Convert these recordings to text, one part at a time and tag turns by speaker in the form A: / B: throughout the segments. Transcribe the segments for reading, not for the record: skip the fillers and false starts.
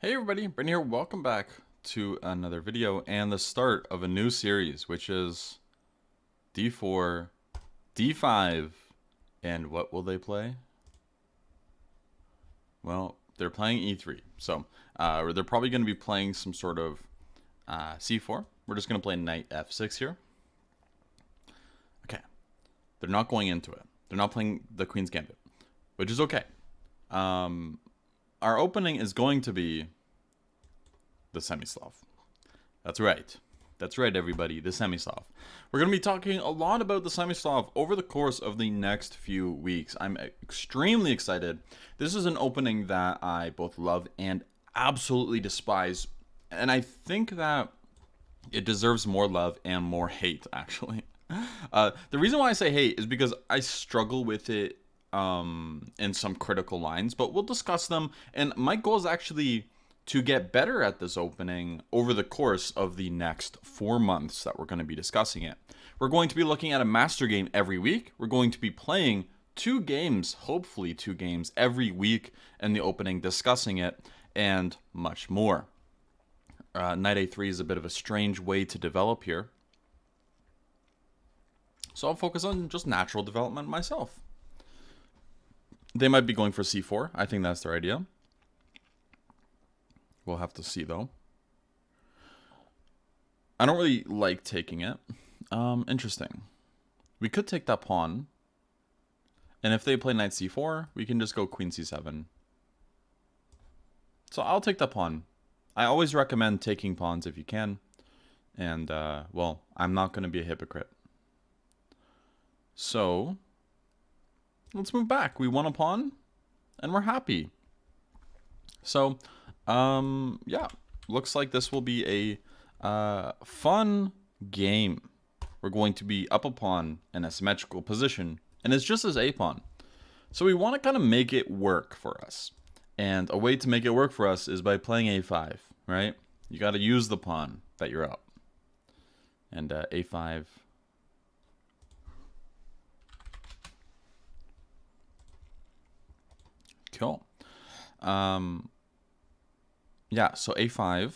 A: Hey everybody, Brent here. Welcome back to another video and the start of a new series, which is D4, D5, and what will they play? Well, they're playing E3, so they're probably going to be playing some sort of C4. We're just going to play knight F6 here. Okay, they're not going into it. They're not playing the Queen's Gambit, which is okay. Our opening is going to be the Semi-Slav. That's right. That's right, everybody. The Semi-Slav. We're going to be talking a lot about the Semi-Slav over the course of the next few weeks. I'm extremely excited. This is an opening that I both love and absolutely despise. And I think that it deserves more love and more hate, actually. The reason why I say hate is because I struggle with it in some critical lines, but we'll discuss them. And my goal is actually to get better at this opening over the course of the next 4 months that we're going to be discussing it. We're going to be looking at a master game every week. We're going to be playing 2 games, hopefully 2 games every week in the opening, discussing it, and much more. Knight A3 is a bit of a strange way to develop here. So I'll focus on just natural development myself. They might be going for C4. I think that's their idea. We'll have to see, though. I don't really like taking it. Interesting. We could take that pawn. And if they play knight C4, we can just go queen C7. So I'll take that pawn. I always recommend taking pawns if you can. And, well, I'm not going to be a hypocrite. So, let's move back. We won a pawn, and we're happy. So, yeah, looks like this will be a fun game. We're going to be up a pawn in a symmetrical position, and it's just as a pawn. So we want to kind of make it work for us. And a way to make it work for us is by playing a5, right? You got to use the pawn that you're up. And a5. Cool. Yeah, so a5.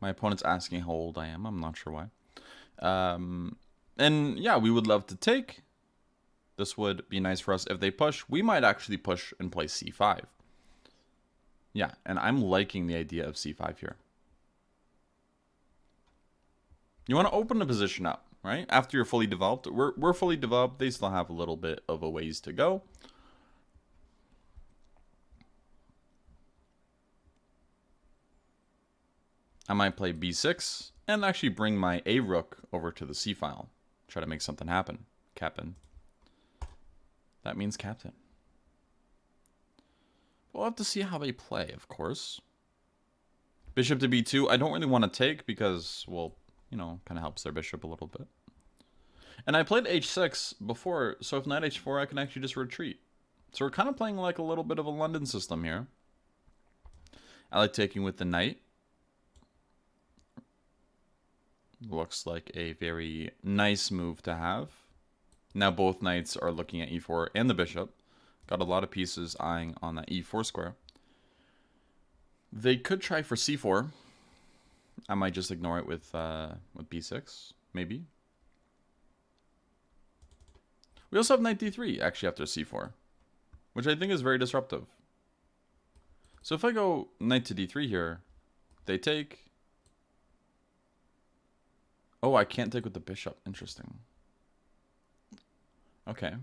A: My opponent's asking how old I am. I'm not sure why. And yeah, we would love to take. This would be nice for us if they push. We might actually push and play c5. Yeah, and I'm liking the idea of c5 here. You want to open the position up, right? After you're fully developed. We're fully developed. They still have a little bit of a ways to go. I might play b6 and actually bring my a rook over to the c file. Try to make something happen. Captain. That means captain. We'll have to see how they play, of course. Bishop to b2. I don't really want to take because, well, you know, kind of helps their bishop a little bit. And I played h6 before, so if knight h4, I can actually just retreat. So we're kind of playing like a little bit of a London system here. I like taking with the knight. Looks like a very nice move to have. Now both knights are looking at e4 and the bishop. Got a lot of pieces eyeing on that e4 square. They could try for c4. I might just ignore it with b6, maybe. We also have knight d3 actually after c4, which I think is very disruptive. So if I go knight to d3 here, they take. Oh, I can't take with the bishop. Interesting. Okay.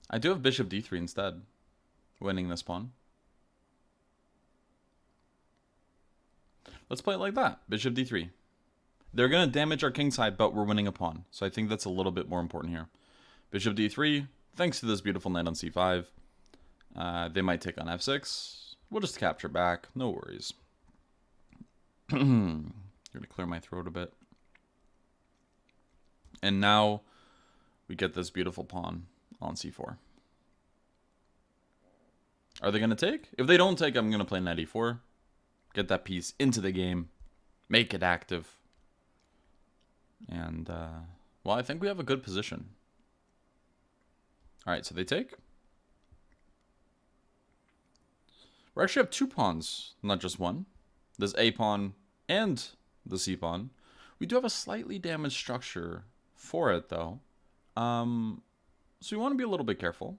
A: I do have bishop d3 instead, winning this pawn. Let's play it like that. Bishop d3. They're going to damage our king side, but we're winning a pawn. So I think that's a little bit more important here. Bishop d3, thanks to this beautiful knight on c5. They might take on f6. We'll just capture back. No worries. Going to clear my throat a bit. And now we get this beautiful pawn on c4. Are they going to take? If they don't take, I'm going to play knight e4. Get that piece into the game. Make it active. And, well, I think we have a good position. All right, so they take. We actually have 2 pawns, not just one. There's A pawn and the C pawn. We do have a slightly damaged structure for it, though. So we want to be a little bit careful.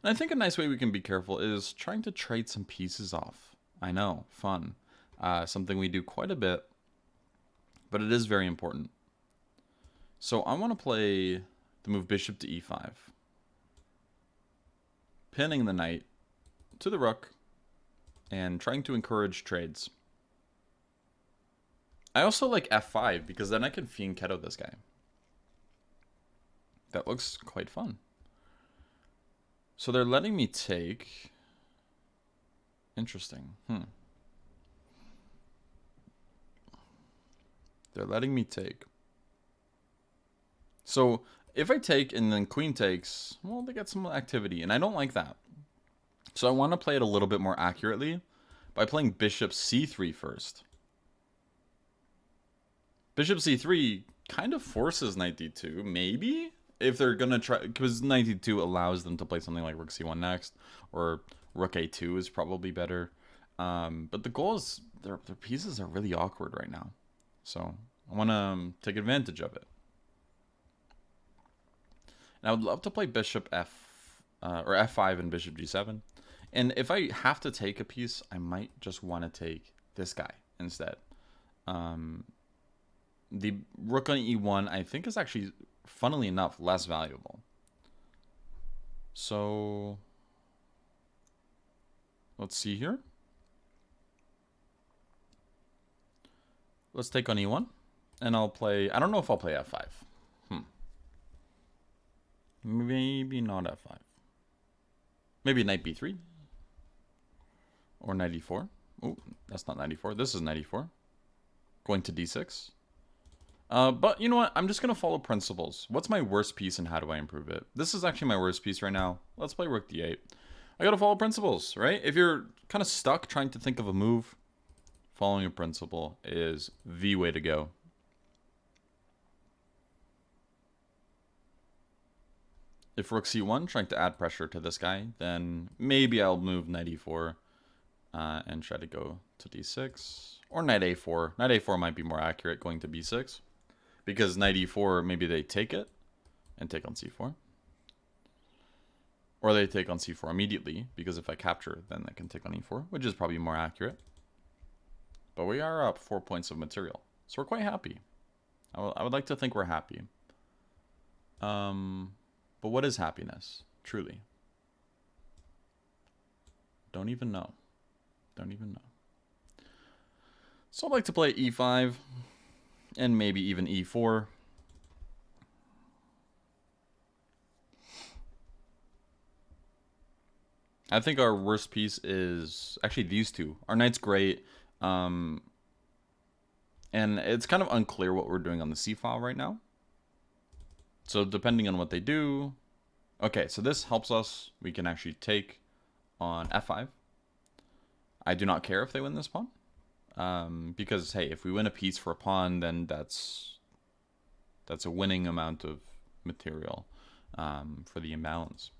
A: And I think a nice way we can be careful is trying to trade some pieces off. I know, fun. Something we do quite a bit, but it is very important. So I want to play the move bishop to e5. Pinning the knight to the rook and trying to encourage trades. I also like f5 because then I can fianchetto this guy. That looks quite fun. So they're letting me take. Interesting. They're letting me take. So if I take and then queen takes, well, they get some activity, and I don't like that. So I want to play it a little bit more accurately by playing bishop c3 first. Bishop c3 kind of forces knight d2, maybe? If they're going to try, because knight d2 allows them to play something like rook c1 next, or rook a2 is probably better. But the goal is, their pieces are really awkward right now. So I want to take advantage of it. And I would love to play bishop or f5 and bishop g7. And if I have to take a piece, I might just want to take this guy instead. The rook on e1, I think, is actually, funnily enough, less valuable. So let's see here. Let's take on e1, and I'll play. I don't know if I'll play f5. Maybe not f5. Maybe knight b3 or knight e4. Oh, that's not knight e4. This is knight e4. Going to d6. But you know what? I'm just going to follow principles. What's my worst piece and how do I improve it? This is actually my worst piece right now. Let's play rook d8. I got to follow principles, right? If you're kind of stuck trying to think of a move, following a principle is the way to go. If rook c1, trying to add pressure to this guy, then maybe I'll move knight e4 and try to go to d6. Or knight a4. Knight a4 might be more accurate going to b6. Because knight e4, maybe they take it and take on c4. Or they take on c4 immediately, because if I capture, then I can take on e4, which is probably more accurate. But we are up 4 points of material, so we're quite happy. I would like to think we're happy. But what is happiness, truly? Don't even know. Don't even know. So I'd like to play e5, and maybe even e4. I think our worst piece is actually these two. Our knight's great, and it's kind of unclear what we're doing on the c file right now. So depending on what they do, okay, so this helps us. We can actually take on f5. I do not care if they win this pawn, because hey, if we win a piece for a pawn, then that's a winning amount of material for the imbalance.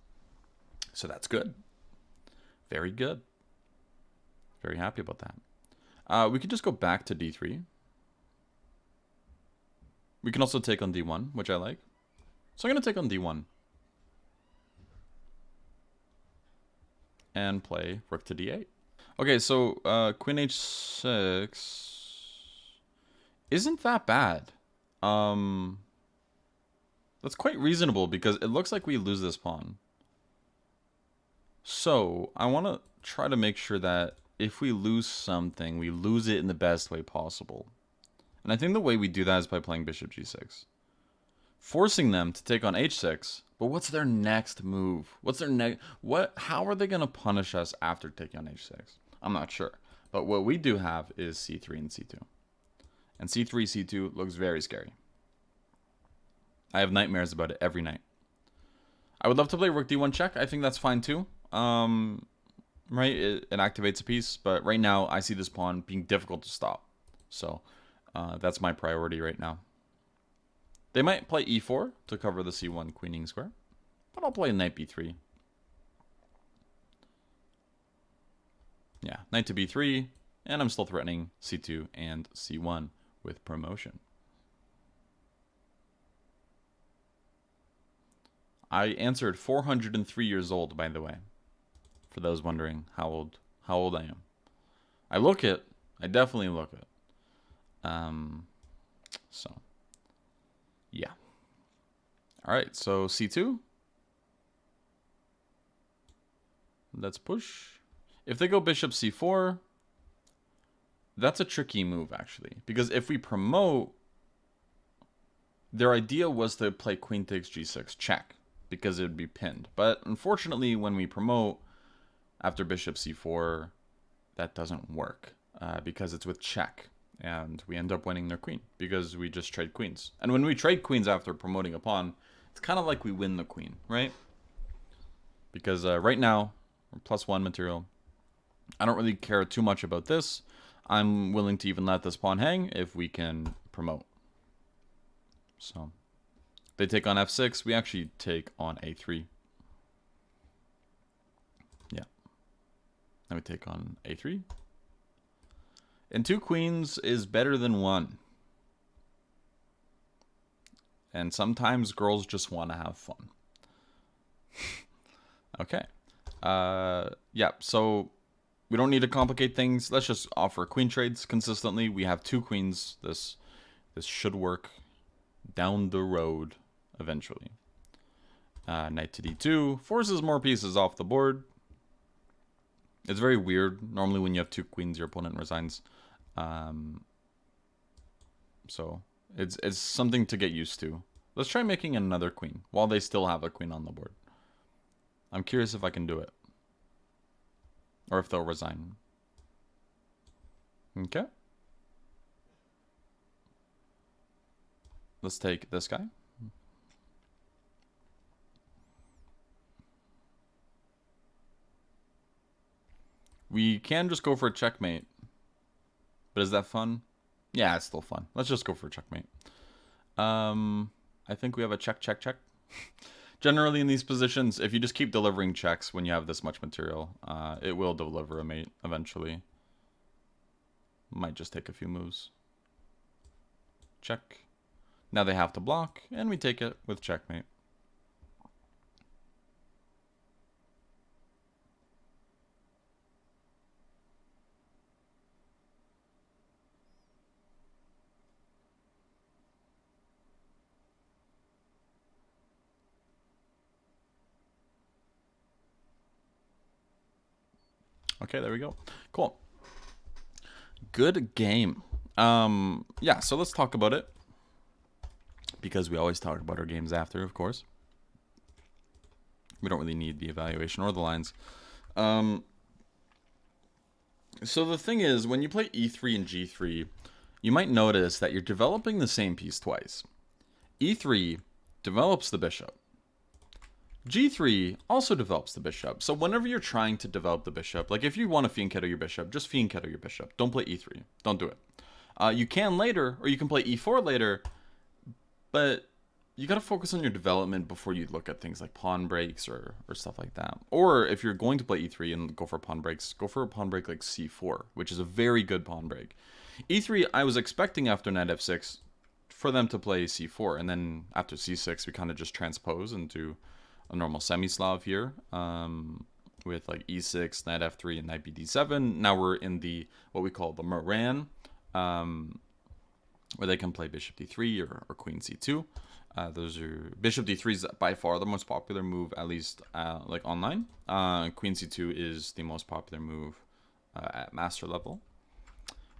A: So that's good. Very good. Very happy about that. We could just go back to d3. We can also take on d1, which I like. So I'm going to take on d1. And play rook to d8. Okay, so queen h6 isn't that bad. That's quite reasonable because it looks like we lose this pawn. So I want to try to make sure that if we lose something, we lose it in the best way possible. And I think the way we do that is by playing bishop g6. Forcing them to take on h6, but what's their next move? What's their how are they going to punish us after taking on h6? I'm not sure. But what we do have is c3 and c2. And c3, c2 looks very scary. I have nightmares about it every night. I would love to play rook d1 check. I think that's fine too. Right, it activates a piece, but right now I see this pawn being difficult to stop. So that's my priority right now. They might play e4 to cover the c1 queening square. But I'll play knight b3. Yeah, knight to b3, and I'm still threatening c2 and c1 with promotion. I answered 403 years old, by the way, for those wondering how old I am. I look it. I definitely look it. So, yeah. All right, so c2. Let's push. If they go bishop c4, that's a tricky move, actually. Because if we promote, their idea was to play queen takes g6, check, because it would be pinned. But unfortunately, when we promote after bishop c4, that doesn't work because it's with check. And we end up winning their queen because we just trade queens. And when we trade queens after promoting a pawn, it's kind of like we win the queen, right? Because right now, we're +1 material. I don't really care too much about this. I'm willing to even let this pawn hang if we can promote. So they take on f6. We actually take on a3. Yeah. Then we take on a3. And 2 queens is better than 1. And sometimes girls just want to have fun. Okay. Yeah, so we don't need to complicate things. Let's just offer queen trades consistently. We have 2 queens. This should work down the road eventually. Knight to d2 forces more pieces off the board. It's very weird. Normally when you have 2 queens, your opponent resigns. So it's something to get used to. Let's try making another queen while they still have a queen on the board. I'm curious if I can do it. Or if they'll resign. Okay. Let's take this guy. We can just go for a checkmate. But is that fun? Yeah, it's still fun. Let's just go for a checkmate. I think we have a check. Generally in these positions, if you just keep delivering checks when you have this much material, it will deliver a mate eventually. Might just take a few moves. Check. Now they have to block, and we take it with checkmate. Okay, there we go. Cool. Good game. Yeah, so let's talk about it. Because we always talk about our games after, of course. We don't really need the evaluation or the lines. So the thing is, when you play e3 and g3, you might notice that you're developing the same piece twice. e3 develops the bishop. g3 also develops the bishop. So whenever you're trying to develop the bishop, like if you want to fianchetto your bishop, just fianchetto your bishop. Don't play e3. Don't do it. You can later, or you can play e4 later, but you got to focus on your development before you look at things like pawn breaks or stuff like that. Or if you're going to play e3 and go for pawn breaks, go for a pawn break like c4, which is a very good pawn break. e3, I was expecting after knight f6 for them to play c4, and then after c6, we kind of just transpose into a normal semi-Slav here, with like e6, knight f3, and knight bd7. Now we're in the what we call the Moran, where they can play bishop d3 or queen c2. Those are bishop d3 is by far the most popular move, at least like online. Queen c2 is the most popular move at master level.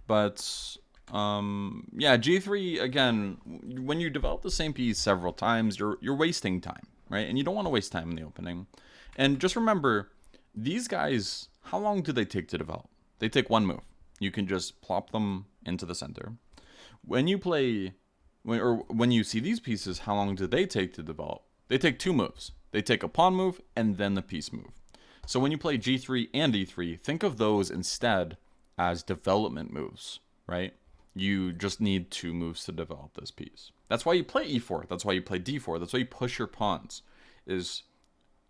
A: But yeah, g3 again. When you develop the same piece several times, you're wasting time, right? And you don't want to waste time in the opening. And just remember, these guys, how long do they take to develop? They take one move. You can just plop them into the center. When you play, when you see these pieces, how long do they take to develop? They take 2 moves. They take a pawn move and then the piece move. So when you play g3 and e3, think of those instead as development moves, right? You just need 2 moves to develop this piece. That's why you play e4. That's why you play d4. That's why you push your pawns. Is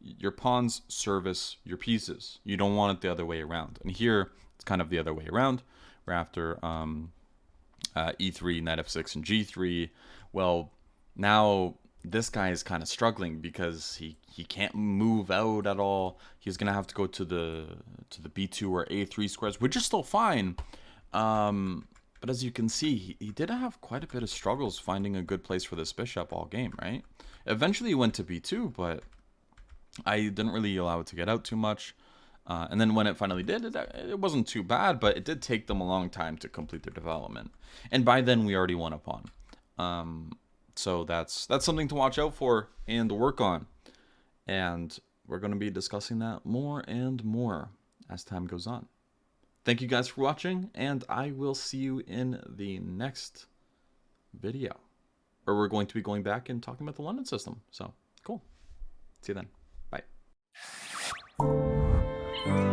A: your pawns service your pieces. You don't want it the other way around. And here, it's kind of the other way around. We're after e3, knight f6, and g3. Well, now this guy is kind of struggling because he can't move out at all. He's gonna have to go to the b2 or a3 squares, which is still fine. But as you can see, he did have quite a bit of struggles finding a good place for this bishop all game, right? Eventually he went to b2, but I didn't really allow it to get out too much. And then when it finally did, it wasn't too bad, but it did take them a long time to complete their development. And by then, we already won a pawn. So that's something to watch out for and work on. And we're going to be discussing that more and more as time goes on. Thank you guys for watching, and I will see you in the next video. Or we're going to be going back and talking about the London system. So, cool. See you then. Bye.